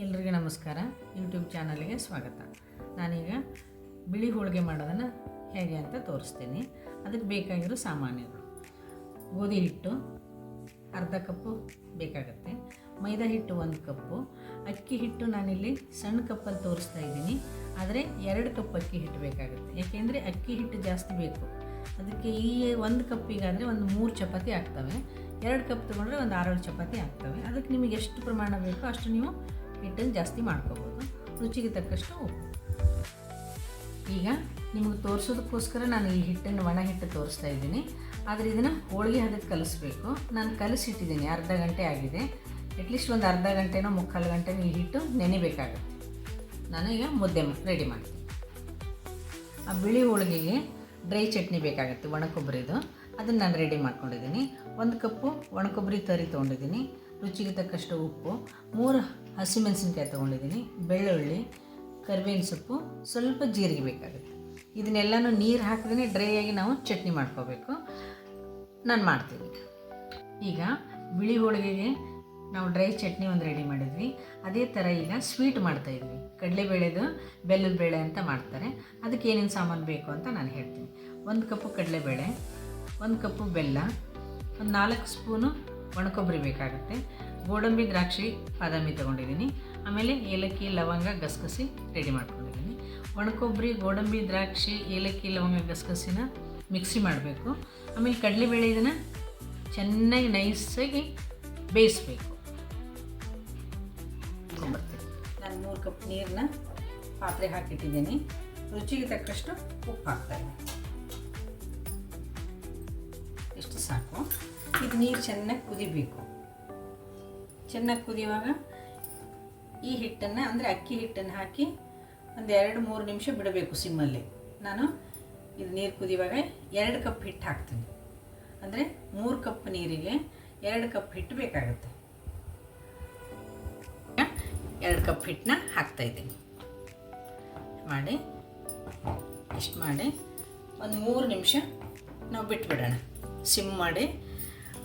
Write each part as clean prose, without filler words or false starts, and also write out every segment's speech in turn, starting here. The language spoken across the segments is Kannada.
ಎಲ್ರಿಗೂ ನಮಸ್ಕಾರ. ಯೂಟ್ಯೂಬ್ ಚಾನಲ್ಗೆ ಸ್ವಾಗತ. ನಾನೀಗ ಬಿಳಿ ಹೋಳಿಗೆ ಮಾಡೋದನ್ನು ಹೇಗೆ ಅಂತ ತೋರಿಸ್ತೀನಿ. ಅದಕ್ಕೆ ಬೇಕಾಗಿರೋ ಸಾಮಾನ್ಯಗಳು: ಗೋಧಿ ಹಿಟ್ಟು ಅರ್ಧ ಕಪ್ಪು ಬೇಕಾಗುತ್ತೆ, ಮೈದಾ ಹಿಟ್ಟು 1 ಕಪ್ಪು, ಅಕ್ಕಿ ಹಿಟ್ಟು ನಾನಿಲ್ಲಿ ಸಣ್ಣ ಕಪ್ಪಲ್ಲಿ ತೋರಿಸ್ತಾ ಇದ್ದೀನಿ, ಆದರೆ 2 ಕಪ್ ಅಕ್ಕಿ ಹಿಟ್ಟು ಬೇಕಾಗುತ್ತೆ. ಏಕೆಂದರೆ ಅಕ್ಕಿ ಹಿಟ್ಟು ಜಾಸ್ತಿ ಬೇಕು. ಅದಕ್ಕೆ ಈ 1 ಕಪ್ಪಿಗಾದರೆ ಒಂದು 3 ಚಪಾತಿ ಆಗ್ತವೆ. 2 ಕಪ್ ತೊಗೊಂಡ್ರೆ ಒಂದು 6 ಚಪಾತಿ ಆಗ್ತವೆ. ಅದಕ್ಕೆ ನಿಮಗೆ ಎಷ್ಟು ಪ್ರಮಾಣ ಬೇಕೋ ಅಷ್ಟು ನೀವು ಹಿಟ್ಟನ್ನು ಜಾಸ್ತಿ ಮಾಡ್ಕೋಬೋದು. ರುಚಿಗೆ ತಕ್ಕಷ್ಟು ಉಪ್ಪು. ಈಗ ನಿಮಗೆ ತೋರಿಸೋದಕ್ಕೋಸ್ಕರ ನಾನು ಈ ಹಿಟ್ಟನ್ನು ಒಣ ಹಿಟ್ಟು ತೋರಿಸ್ತಾ ಇದ್ದೀನಿ, ಆದರೆ ಇದನ್ನು ಹೋಳಿಗೆ ಹದಕ್ಕೆ ಕಲಿಸ್ಬೇಕು. ನಾನು ಕಲಿಸಿಟ್ಟಿದ್ದೀನಿ, ಅರ್ಧ ಗಂಟೆ ಆಗಿದೆ. ಅಟ್ಲೀಸ್ಟ್ ಒಂದು ಅರ್ಧ ಗಂಟೆನೋ 3/4 ಗಂಟೆನೋ ಈ ಹಿಟ್ಟು ನೆನೆಬೇಕಾಗುತ್ತೆ. ನಾನು ಈಗ ಮುದ್ದೆ ರೆಡಿ ಮಾಡ್ತೀನಿ. ಆ ಬಿಳಿ ಹೋಳಿಗೆಗೆ ಡ್ರೈ ಚಟ್ನಿ ಬೇಕಾಗುತ್ತೆ, ಒಣ ಕೊಬ್ಬರಿದು. ಅದನ್ನು ನಾನು ರೆಡಿ ಮಾಡ್ಕೊಂಡಿದ್ದೀನಿ. 1 ಕಪ್ಪು ಒಣ ಕೊಬ್ಬರಿ ತರಿ ತೊಗೊಂಡಿದ್ದೀನಿ, ರುಚಿಗೆ ತಕ್ಕಷ್ಟು ಉಪ್ಪು, 3 ಹಸಿಮೆಣಸಿನ್ಕಾಯಿ ತೊಗೊಂಡಿದ್ದೀನಿ, ಬೆಳ್ಳುಳ್ಳಿ, ಕರಿಬೇವಿನ ಸೊಪ್ಪು, ಸ್ವಲ್ಪ ಜೀರಿಗೆ ಬೇಕಾಗುತ್ತೆ. ಇದನ್ನೆಲ್ಲನೂ ನೀರು ಹಾಕಿದ್ರೆ ಡ್ರೈ ಆಗಿ ನಾವು ಚಟ್ನಿ ಮಾಡ್ಕೋಬೇಕು. ನಾನು ಮಾಡ್ತೀನಿ. ಈಗ ಬಿಳಿ ಹೋಳಿಗೆಗೆ ನಾವು ಡ್ರೈ ಚಟ್ನಿ ಒಂದು ರೆಡಿ ಮಾಡಿದ್ವಿ. ಅದೇ ಥರ ಈಗ ಸ್ವೀಟ್ ಮಾಡ್ತಾಯಿದ್ವಿ. ಕಡಲೆಬೇಳೆದು ಬೆಲ್ಲದ ಬೇಳೆ ಅಂತ ಮಾಡ್ತಾರೆ. ಅದಕ್ಕೆ ಏನೇನು ಸಾಮಾನು ಬೇಕು ಅಂತ ನಾನು ಹೇಳ್ತೀನಿ. 1 ಕಪ್ಪು ಕಡಲೆಬೇಳೆ, 1 ಕಪ್ಪು ಬೆಲ್ಲ, ಒಂದು 4 ಸ್ಪೂನು ಒಣಕೊಬ್ಬರಿ ಬೇಕಾಗುತ್ತೆ, ಗೋಡಂಬಿ, ದ್ರಾಕ್ಷಿ, ಬಾದಾಮಿ ತೊಗೊಂಡಿದ್ದೀನಿ. ಆಮೇಲೆ ಏಲಕ್ಕಿ, ಲವಂಗ, ಗಸಗಸಿ ರೆಡಿ ಮಾಡ್ಕೊಂಡಿದ್ದೀನಿ. ಒಣಕೊಬ್ಬರಿ, ಗೋಡಂಬಿ, ದ್ರಾಕ್ಷಿ, ಏಲಕ್ಕಿ, ಲವಂಗ, ಗಸಗಸಿನ ಮಿಕ್ಸಿ ಮಾಡಬೇಕು. ಆಮೇಲೆ ಕಡಲೆಬೇಳೆ ಇದನ್ನು ಚೆನ್ನಾಗಿ ನೈಸಾಗಿ ಬೇಯಿಸ್ಬೇಕು. ನಾನು 3 ಕಪ್ ನೀರನ್ನ ಪಾತ್ರೆ ಹಾಕಿಟ್ಟಿದ್ದೀನಿ. ರುಚಿಗೆ ತಕ್ಕಷ್ಟು ಉಪ್ಪು ಹಾಕ್ತಾಯಿದ್ದೀನಿ. ಇಷ್ಟು ಸಾಕು. ಇದು ನೀರು ಚೆನ್ನಾಗಿ ಕುದಿಬೇಕು. ಚೆನ್ನಾಗಿ ಕುದಿಯುವಾಗ ಈ ಹಿಟ್ಟನ್ನು, ಅಂದರೆ ಅಕ್ಕಿ ಹಿಟ್ಟನ್ನು ಹಾಕಿ ಒಂದು 2-3 ನಿಮಿಷ ಬಿಡಬೇಕು ಸಿಮ್ಮಲ್ಲಿ. ನಾನು ಇದು ನೀರು ಕುದಿಯುವಾಗ 2 ಕಪ್ ಹಿಟ್ಟು ಹಾಕ್ತೀನಿ. ಅಂದರೆ 3 ಕಪ್ ನೀರಿಗೆ 2 ಕಪ್ ಹಿಟ್ಟು ಬೇಕಾಗುತ್ತೆ. 2 ಕಪ್ ಹಿಟ್ಟನ್ನ ಹಾಕ್ತಾಯಿದ್ದೀನಿ. ಮಾಡಿ ಇಷ್ಟು ಮಾಡಿ ಒಂದು 3 ನಿಮಿಷ ನಾವು ಬಿಟ್ಬಿಡೋಣ. ಸಿಮ್ ಮಾಡಿ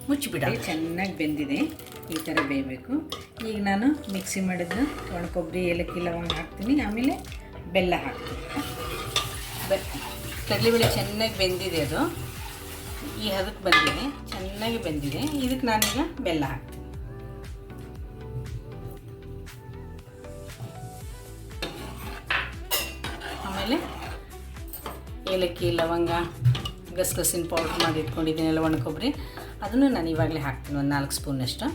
ಮುಚ್ಚಿಬಿಡ. ಚೆನ್ನಾಗಿ ಬೆಂದಿದೆ, ಈ ಥರ ಬೇಯಬೇಕು. ಈಗ ನಾನು ಮಿಕ್ಸಿ ಮಾಡಿದ ಒಣ ಕೊಬ್ಬರಿ, ಏಲಕ್ಕಿ, ಲವಂಗ ಹಾಕ್ತೀನಿ. ಆಮೇಲೆ ಬೆಲ್ಲ ಹಾಕ್ತೀನಿ. ಕಡಲೆಬೇಳೆ ಚೆನ್ನಾಗಿ ಬೆಂದಿದೆ, ಅದು ಈ ಹದಕ್ಕೆ ಬಂದಿದೆ, ಚೆನ್ನಾಗಿ ಬೆಂದಿದೆ. ಇದಕ್ಕೆ ನಾನೀಗ ಬೆಲ್ಲ ಹಾಕ್ತೀನಿ. ಆಮೇಲೆ ಏಲಕ್ಕಿ, ಲವಂಗ, ಗಸಗಸಿನ ಪೌಡ್ರ್ ಮಾಡಿ ಇಟ್ಕೊಂಡಿದ್ದೀನಲ್ಲ ಒಣ ಕೊಬ್ಬರಿ, ಅದನ್ನು ನಾನು ಇವಾಗಲೇ ಹಾಕ್ತೀನಿ, ಒಂದು 4 ಸ್ಪೂನಷ್ಟು.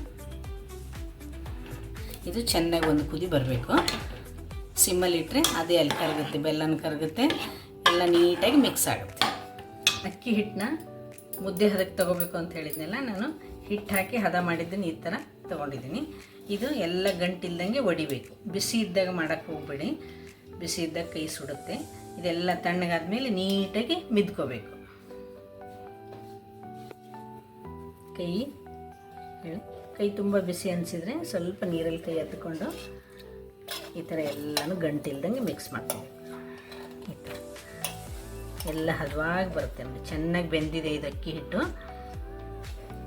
ಇದು ಚೆನ್ನಾಗಿ ಒಂದು ಕುದಿ ಬರಬೇಕು. ಸಿಮ್ಮಲ್ಲಿಟ್ಟರೆ ಅದೇ ಅಲ್ಲಿ ಕರಗುತ್ತೆ, ಬೆಲ್ಲನ ಕರಗುತ್ತೆ, ಎಲ್ಲ ನೀಟಾಗಿ ಮಿಕ್ಸ್ ಆಗುತ್ತೆ. ಅಕ್ಕಿ ಹಿಟ್ಟನ್ನ ಮುದ್ದೆ ಹದಕ್ಕೆ ತೊಗೋಬೇಕು ಅಂತ ಹೇಳಿದ್ನೆಲ್ಲ, ನಾನು ಹಿಟ್ಟು ಹಾಕಿ ಹದ ಮಾಡಿದ್ದನ್ನು ಈ ಥರ ತೊಗೊಂಡಿದ್ದೀನಿ. ಇದು ಎಲ್ಲ ಗಂಟಿಲ್ದಂಗೆ ಒಡಿಬೇಕು. ಬಿಸಿ ಇದ್ದಾಗ ಮಾಡೋಕ್ಕೆ ಹೋಗ್ಬೇಡಿ, ಬಿಸಿ ಇದ್ದಾಗ ಕೈ ಸುಡುತ್ತೆ. ಇದೆಲ್ಲ ತಣ್ಣಗಾದ್ಮೇಲೆ ನೀಟಾಗಿ ಮಿದ್ಕೋಬೇಕು. ಕೈ ತುಂಬ ಬಿಸಿ ಅನಿಸಿದರೆ ಸ್ವಲ್ಪ ನೀರಲ್ಲಿ ಕೈ ಎತ್ಕೊಂಡು ಈ ಥರ ಎಲ್ಲನೂ ಗಂಟಿಲ್ದಂಗೆ ಮಿಕ್ಸ್ ಮಾಡ್ಕೋಬೇಕು. ಈ ಥರ ಎಲ್ಲ ಹದವಾಗಿ ಬರುತ್ತೆ ನೋಡಿ. ಚೆನ್ನಾಗಿ ಬೆಂದಿದೆ ಇದು ಅಕ್ಕಿ ಹಿಟ್ಟು.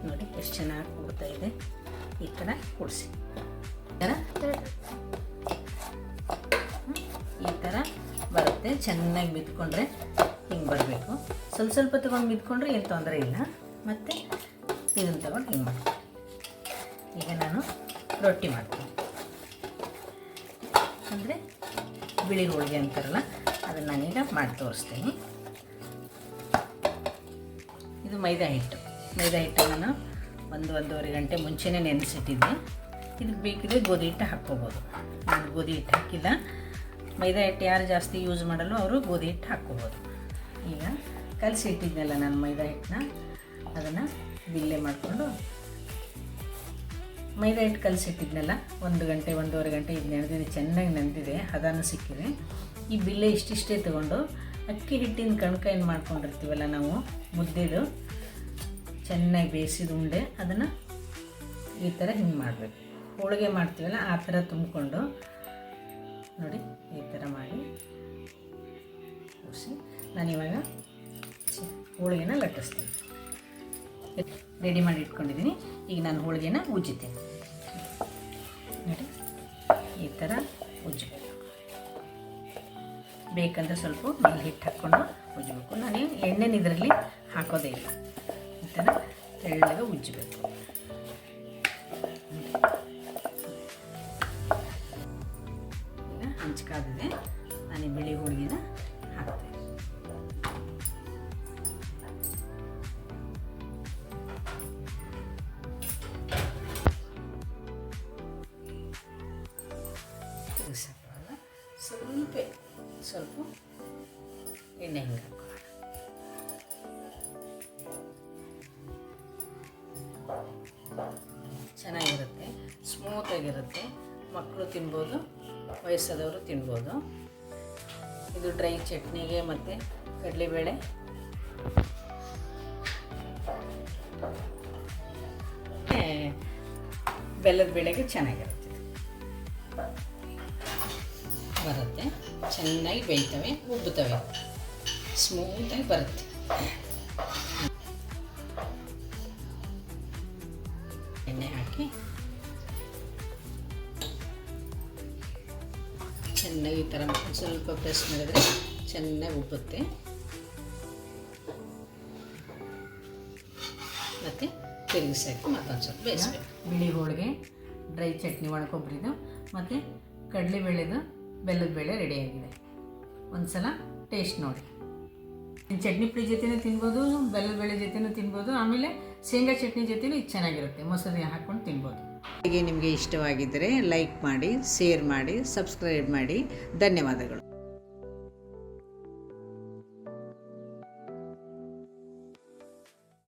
ನೋಡಿ ಎಷ್ಟು ಚೆನ್ನಾಗಿ ಕೂಡ್ತಾ ಇದೆ. ಈ ಥರ ಕೂಡಿಸಿ ಈ ಥರ ಬರುತ್ತೆ. ಚೆನ್ನಾಗಿ ಮಿದ್ಕೊಂಡ್ರೆ ಹಿಂಗೆ ಬರಬೇಕು. ಸ್ವಲ್ಪ ತೊಗೊಂಡು ಮಿದ್ಕೊಂಡ್ರೆ ಏನು ತೊಂದರೆ ಇಲ್ಲ. ಮತ್ತು ಇದನ್ನು ತೊಗೊಂಡು ಹಿಂಗೆ ಮಾಡ್ತೀನಿ. ಈಗ ನಾನು ರೊಟ್ಟಿ ಮಾಡ್ತೀನಿ, ಅಂದರೆ ಬಿಳಿ ಹೋಳಿಗೆ ಅಂತಾರಲ್ಲ, ಅದನ್ನು ನಾನೀಗ ಮಾಡಿ ತೋರಿಸ್ತೀನಿ. ಇದು ಮೈದಾ ಹಿಟ್ಟು. ಮೈದಾ ಹಿಟ್ಟು ನಾನು 1-1.5 ಗಂಟೆ ಮುಂಚೆನೇ ನೆನೆಸಿಟ್ಟಿದ್ದೆ. ಇದಕ್ಕೆ ಬೇಕಿದ್ರೆ ಗೋಧಿ ಹಿಟ್ಟು ಹಾಕ್ಕೋಬೋದು. ನಾನು ಗೋಧಿ ಹಿಟ್ಟು ಹಾಕಿಲ್ಲ. ಮೈದಾ ಹಿಟ್ಟು ಯಾರು ಜಾಸ್ತಿ ಯೂಸ್ ಮಾಡಲು ಅವರು ಗೋಧಿ ಹಿಟ್ಟು ಹಾಕ್ಕೋಬೋದು. ಈಗ ಕಲಸಿ ಇಟ್ಟಿದ್ನಲ್ಲ ನಾನು ಮೈದಾ ಹಿಟ್ಟನ್ನ, ಅದನ್ನು ಬಿಲ್ಲೆ ಮಾಡಿಕೊಂಡು, ಮೈದಾ ಹಿಟ್ಟು ಕಲಸಿಟ್ಟಿದ್ನಲ್ಲ 1 ಗಂಟೆ 1.5 ಗಂಟೆ ಇದು ನೆನೆದಿದೆ, ಚೆನ್ನಾಗಿ ನೆನೆದಿದೆ, ಹದನೂ ಸಿಕ್ಕಿದೆ. ಈ ಬಿಲ್ಲೆ ಇಷ್ಟಿಷ್ಟೇ ತೊಗೊಂಡು ಅಕ್ಕಿ ಹಿಟ್ಟಿನ ಕಣಕ ಏನು ಮಾಡ್ಕೊಂಡಿರ್ತೀವಲ್ಲ ನಾವು ಮುದ್ದೆದು, ಚೆನ್ನಾಗಿ ಬೇಯಿಸಿದ ಉಂಡೆ, ಅದನ್ನು ಈ ಥರ ಹಿಂಗೆ ಮಾಡಬೇಕು. ಹೋಳಿಗೆ ಮಾಡ್ತೀವಲ್ಲ ಆ ಥರ ತುಂಬಿಕೊಂಡು ನೋಡಿ, ಈ ಥರ ಮಾಡಿ ಕೂರಿಸಿ ನಾನಿವಾಗ ಹೋಳಿಗೆನ ಲಟ್ಟಿಸ್ತೀನಿ. ರೆಡಿ ಮಾಡಿ ಇಟ್ಕೊಂಡಿದ್ದೀನಿ. ಈಗ ನಾನು ಹೋಳಿಗೆನ ಉಜ್ಜಿತೀನಿ. ನೋಡಿ, ಈ ಥರ ಉಜ್ಜಬೇಕು. ಬೇಕಂದ್ರೆ ಸ್ವಲ್ಪ ಮೇಲೆ ಹಿಟ್ಟು ಹಾಕ್ಕೊಂಡು ಉಜ್ಜಬೇಕು. ನಾನು ಎಣ್ಣೆನ ಇದರಲ್ಲಿ ಹಾಕೋದೇ ಇಲ್ಲ. ಈ ಥರ ತೆಳ್ಳಗೆ ಉಜ್ಜಬೇಕು. ಈಗ ಹಂಚ್ಕಾದಿದೆ. ನಾನು ಈ ಬಿಳಿ ಹೋಳಿಗೆನ ಹಾಕ್ತೇನೆ. ಸ್ವಲ್ಪ ಎಣ್ಣೆ ಹಿಂಗೆ ಹಾಕೋಣ. ಚೆನ್ನಾಗಿರುತ್ತೆ, ಸ್ಮೂತಾಗಿರುತ್ತೆ. ಮಕ್ಕಳು ತಿನ್ಬೋದು, ವಯಸ್ಸಾದವರು ತಿನ್ಬೋದು. ಇದು ಡ್ರೈ ಚಟ್ನಿಗೆ ಮತ್ತು ಕಡಲೆಬೇಳೆ ಬೆಲ್ಲದ ಬೇಳೆಗೆ ಚೆನ್ನಾಗಿರುತ್ತೆ. ಬರುತ್ತೆ, ಚೆನ್ನಾಗಿ ಬೇಯ್ತವೆ, ಉಬ್ಬುತ್ತವೆ, ಸ್ಮೂತಾಗಿ ಬರುತ್ತೆ. ಎಣ್ಣೆ ಹಾಕಿ ಚೆನ್ನಾಗಿ ಈ ಥರ ಸ್ವಲ್ಪ ಪ್ರೆಸ್ ಮಾಡಿದ್ರೆ ಚೆನ್ನಾಗಿ ಉಬ್ಬುತ್ತೆ. ಮತ್ತು ತಿರುಗಿಸಾಕಿ ಮತ್ತೊಂದು ಸ್ವಲ್ಪ ಬೇಯಿಸ್ಬೇಕು. ಬಿಳಿ ಹೋಳಿಗೆ, ಡ್ರೈ ಚಟ್ನಿ, ಒಣಕೊಬ್ಬರಿದು ಮತ್ತು ಕಡಲೆಬೇಳೆದು ಬೆಲ್ಲದ ಬೇಳೆ ರೆಡಿಯಾಗಿದೆ. ಒಂದು ಸಲ ಟೇಸ್ಟ್ ನೋಡಿ. ಚಟ್ನಿ ಪುಡಿ ಜೊತೆನೂ ತಿನ್ಬೋದು, ಬೆಲ್ಲದ ಬೇಳೆ ಜೊತೆನೂ ತಿನ್ಬೋದು, ಆಮೇಲೆ ಶೇಂಗಾ ಚಟ್ನಿ ಜೊತೆನೂ ಇದು ಚೆನ್ನಾಗಿರುತ್ತೆ. ಮೊಸರು ಹಾಕ್ಕೊಂಡು ತಿನ್ಬೋದು. ಹೀಗೆ ನಿಮಗೆ ಇಷ್ಟವಾಗಿದ್ದರೆ ಲೈಕ್ ಮಾಡಿ, ಶೇರ್ ಮಾಡಿ, ಸಬ್ಸ್ಕ್ರೈಬ್ ಮಾಡಿ. ಧನ್ಯವಾದಗಳು.